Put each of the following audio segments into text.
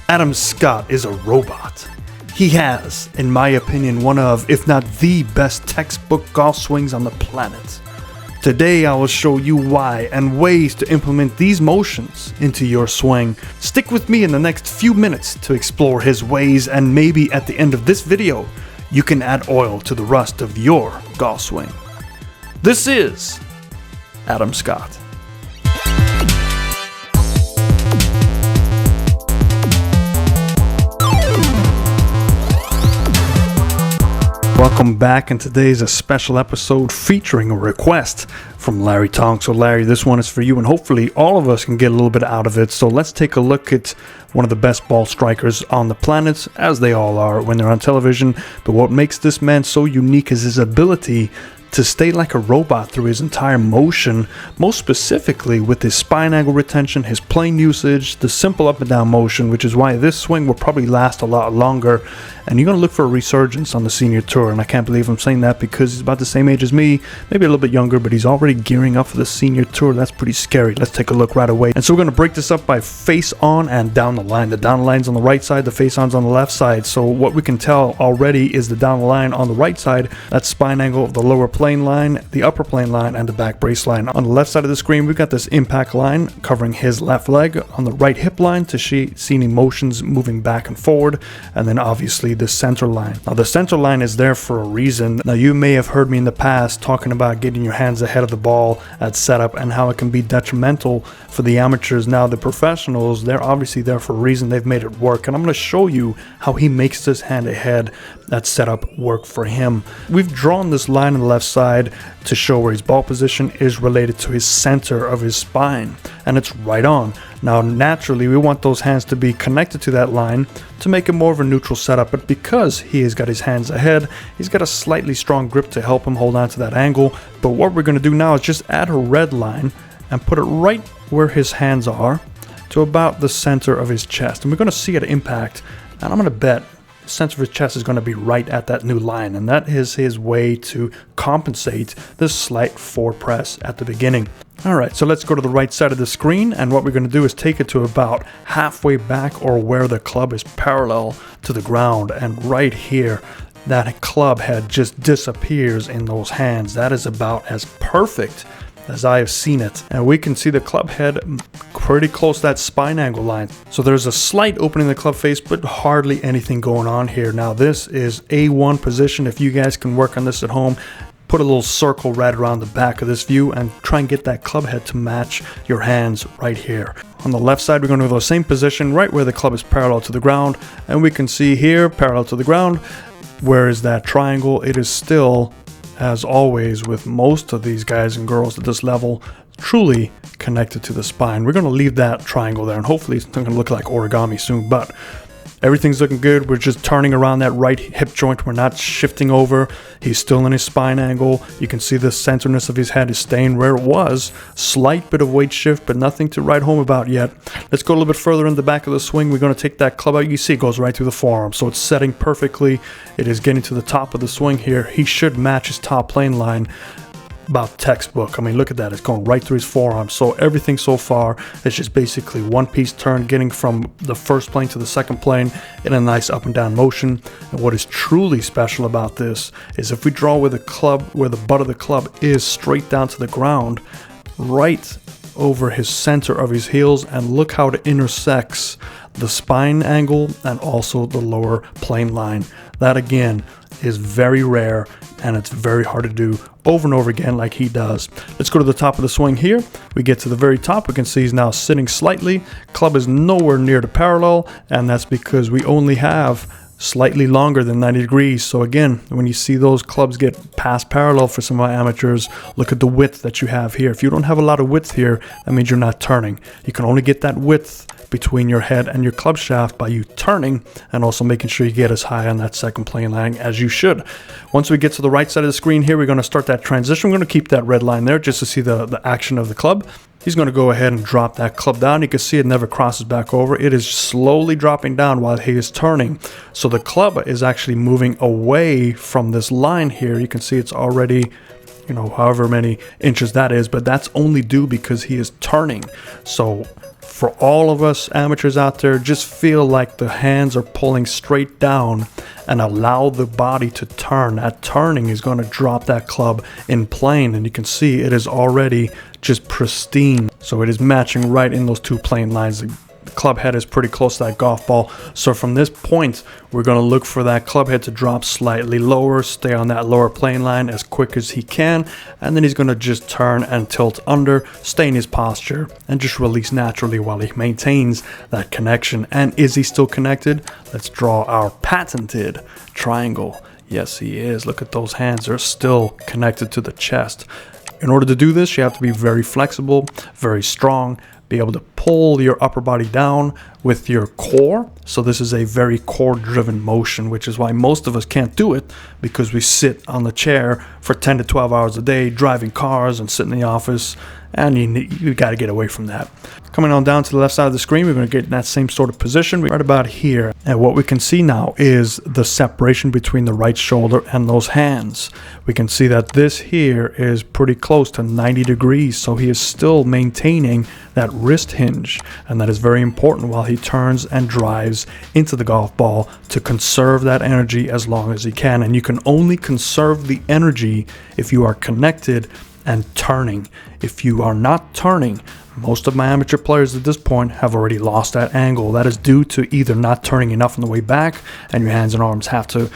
Adam Scott is a robot. He has, in my opinion, one of, if not the best textbook golf swings on the planet. Today I will show you why and ways to implement these motions into your swing. Stick with me in the next few minutes to explore his ways, and maybe at the end of this video, you can add oil to the rust of your golf swing. This is Adam Scott. Welcome back, and today is a special episode featuring a request from Larry Tong. So Larry, this one is for you, and hopefully all of us can get a little bit out of it. So let's take a look at one of the best ball strikers on the planet, as they all are when they're on television. But what makes this man so unique is his ability to stay like a robot through his entire motion, most specifically with his spine angle retention, his plane usage, the simple up and down motion, which is why this swing will probably last a lot longer. And you're going to look for a resurgence on the senior tour, and I can't believe I'm saying that because he's about the same age as me, maybe a little bit younger, but he's already gearing up for the senior tour. That's pretty scary. Let's take a look right away. And so we're going to break this up by face on and down the line. The down the line's on the right side, the face on's on the left side. So what we can tell already is the down the line on the right side, that's spine angle of the lower plane line, the upper plane line, and the back brace line. On the left side of the screen, we've got this impact line covering his left leg. On the right hip line to see any motions moving back and forward, and then obviously the center line. Now the center line is there for a reason. Now you may have heard me in the past talking about getting your hands ahead of the ball at setup and how it can be detrimental for the amateurs. Now the professionals, they're obviously there for a reason. They've made it work, and I'm going to show you how he makes this hand ahead at setup work for him. We've drawn this line on the left side to show where his ball position is related to his center of his spine, and it's right on. Now naturally we want those hands to be connected to that line to make it more of a neutral setup, but because he has got his hands ahead, he's got a slightly strong grip to help him hold on to that angle. But what we're going to do now is just add a red line and put it right where his hands are to about the center of his chest, and we're going to see it impact, and I'm going to bet the center of his chest is going to be right at that new line, and that is his way to compensate this slight forward press at the beginning. Alright, so let's go to the right side of the screen, and what we're going to do is take it to about halfway back, or where the club is parallel to the ground, and right here that club head just disappears in those hands. That is about as perfect as I have seen it, and we can see the club head pretty close to that spine angle line. So there's a slight opening in the club face, but hardly anything going on here. Now this is A1 position. If you guys can work on this at home, put a little circle right around the back of this view and try and get that club head to match your hands right here. On the left side, we're going to do the same position right where the club is parallel to the ground, and we can see here parallel to the ground, where is that triangle? It is still, as always with most of these guys and girls at this level, truly connected to the spine. We're going to leave that triangle there, and hopefully it's not going to look like origami soon, but everything's looking good. We're just turning around that right hip joint. We're not shifting over. He's still in his spine angle. You can see the centerness of his head is staying where it was. Slight bit of weight shift, but nothing to write home about yet. Let's go a little bit further in the back of the swing. We're going to take that club out. You see it goes right through the forearm, so it's setting perfectly. It is getting to the top of the swing here. He should match his top plane line about textbook. I mean, look at that. It's going right through his forearm. So everything so far is just basically one piece turn, getting from the first plane to the second plane in a nice up and down motion. And what is truly special about this is if we draw where the club, where the butt of the club is straight down to the ground, right over his center of his heels, and look how it intersects the spine angle and also the lower plane line. That again is very rare, and it's very hard to do over and over again like he does. Let's go to the top of the swing here. We get to the very top. We can see he's now sitting slightly. Club is nowhere near the parallel, and that's because we only have slightly longer than 90 degrees. So again, when you see those clubs get past parallel for some of my amateurs, look at the width that you have here. If you don't have a lot of width here, that means you're not turning. You can only get that width between your head and your club shaft by you turning, and also making sure you get as high on that second plane line as you should. Once we get to the right side of the screen here, we're going to start that transition. We're going to keep that red line there just to see the action of the club. He's going to go ahead and drop that club down. You can see it never crosses back over. It is slowly dropping down while he is turning. So the club is actually moving away from this line here. You can see it's already however many inches that is, but that's only due because he is turning. So for all of us amateurs out there, just feel like the hands are pulling straight down and allow the body to turn. That turning is going to drop that club in plane, and you can see it is already just pristine. So it is matching right in those two plane lines. The club head is pretty close to that golf ball. So from this point, we're going to look for that club head to drop slightly lower, stay on that lower plane line as quick as he can, and then he's going to just turn and tilt under, stay in his posture, and just release naturally while he maintains that connection. And is he still connected? Let's draw our patented triangle. Yes, he is. Look at those hands. They're still connected to the chest. In order to do this, you have to be very flexible, very strong, be able to pull your upper body down with your core. So this is a very core driven motion, which is why most of us can't do it, because we sit on the chair for 10 to 12 hours a day, driving cars and sitting in the office, and you got to get away from that. Coming on down to the left side of the screen, we're going to get in that same sort of position right about here. And what we can see now is the separation between the right shoulder and those hands. We can see that this here is pretty close to 90 degrees, so he is still maintaining that wrist hinge, and that is very important while he turns and drives into the golf ball to conserve that energy as long as he can. And you can only conserve the energy if you are connected and turning. If you are not turning, most of my amateur players at this point have already lost that angle. That is due to either not turning enough on the way back, and your hands and arms have to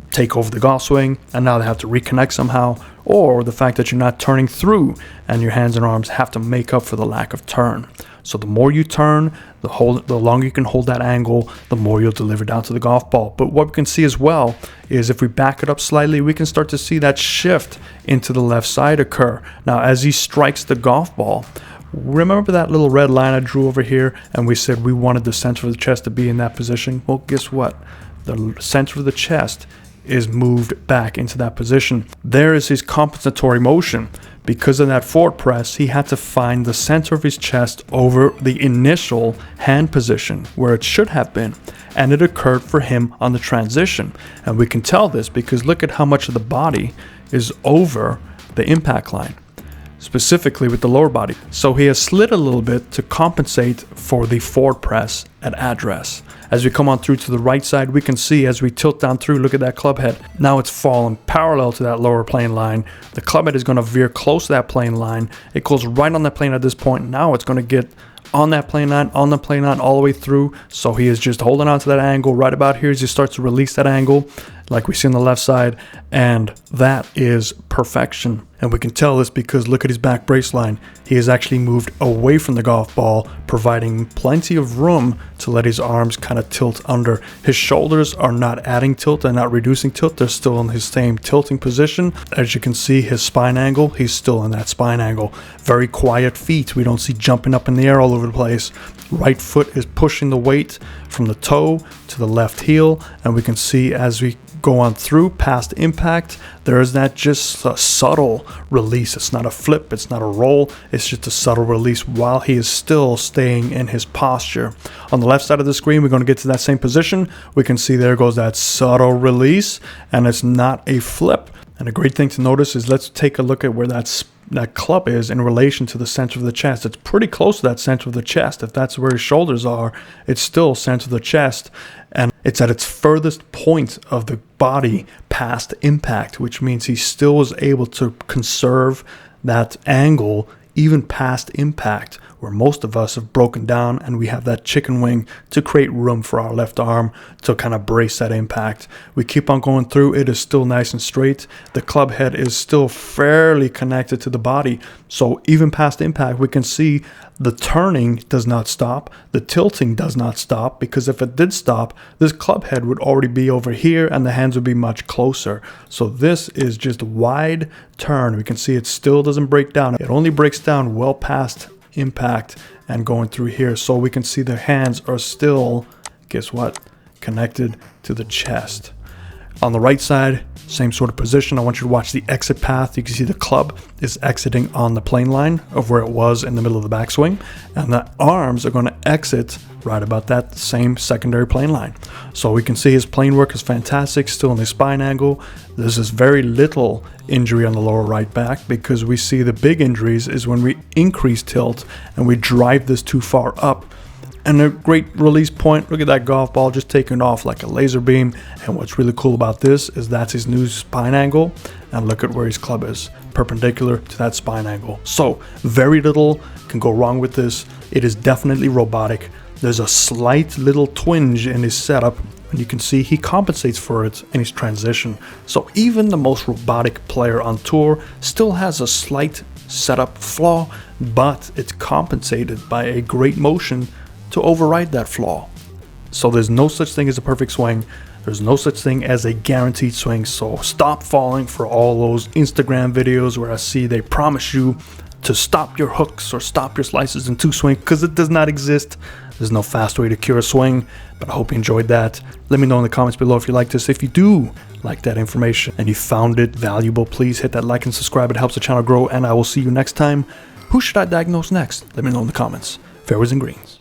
take over the golf swing, and now they have to reconnect somehow, or the fact that you're not turning through and your hands and arms have to make up for the lack of turn. So the more you turn, the longer you can hold that angle, the more you'll deliver down to the golf ball. But what we can see as well is if we back it up slightly, we can start to see that shift into the left side occur. Now, as he strikes the golf ball, remember that little red line I drew over here, and we said we wanted the center of the chest to be in that position? Well, guess what? The center of the chest is moved back into that position. There is his compensatory motion. Because of that forward press, he had to find the center of his chest over the initial hand position where it should have been, and it occurred for him on the transition. And we can tell this because look at how much of the body is over the impact line, specifically with the lower body. So he has slid a little bit to compensate for the forward press at address. As we come on through to the right side, we can see as we tilt down through, look at that club head. Now it's fallen parallel to that lower plane line. The club head is going to veer close to that plane line. It goes right on that plane at this point. Now it's going to get on that plane line, all the way through. So he is just holding on to that angle right about here as he starts to release that angle, like we see on the left side, and that is perfection. And we can tell this because look at his back brace line. He has actually moved away from the golf ball, providing plenty of room to let his arms kind of tilt under. His shoulders are not adding tilt and not reducing tilt. They're still in his same tilting position. As you can see, his spine angle, he's still in that spine angle. Very quiet feet. We don't see jumping up in the air all over the place. Right foot is pushing the weight from the toe to the left heel, and we can see as we go on through past impact, there is that just a subtle release. It's not a flip, it's not a roll, it's just a subtle release while he is still staying in his posture. On the left side of the screen, we're going to get to that same position. We can see there goes that subtle release, and it's not a flip. And a great thing to notice is let's take a look at where that club is in relation to the center of the chest. It's pretty close to that center of the chest. If that's where his shoulders are, it's still center of the chest, and it's at its furthest point of the body past impact, which means he still was able to conserve that angle even past impact, where most of us have broken down and we have that chicken wing to create room for our left arm to kind of brace that impact. We keep on going through. It is still nice and straight. The club head is still fairly connected to the body. So even past impact, we can see the turning does not stop. The tilting does not stop, because if it did stop, this club head would already be over here and the hands would be much closer. So this is just a wide turn. We can see it still doesn't break down. It only breaks down well past impact and going through here. So we can see the hands are still, guess what, connected to the chest. On the right side, same sort of position. I want you to watch the exit path. You can see the club is exiting on the plane line of where it was in the middle of the backswing, and the arms are going to exit right about that same secondary plane line. So we can see his plane work is fantastic, still in the spine angle. This is very little injury on the lower right back, because we see the big injuries is when we increase tilt and we drive this too far up. And a great release point, look at that golf ball just taking off like a laser beam. And what's really cool about this is that's his new spine angle. And look at where his club is, perpendicular to that spine angle. So very little can go wrong with this. It is definitely robotic. There's a slight little twinge in his setup, and you can see he compensates for it in his transition. So even the most robotic player on tour still has a slight setup flaw, but it's compensated by a great motion to override that flaw. So there's no such thing as a perfect swing. There's no such thing as a guaranteed swing. So stop falling for all those Instagram videos where I see they promise you to stop your hooks or stop your slices in two swing, because it does not exist. There's no fast way to cure a swing. But I hope you enjoyed that. Let me know in the comments below if you like this. If you do like that information and you found it valuable, please hit that like and subscribe. It helps the channel grow, and I will see you next time. Who should I diagnose next? Let me know in the comments. Fairways and greens.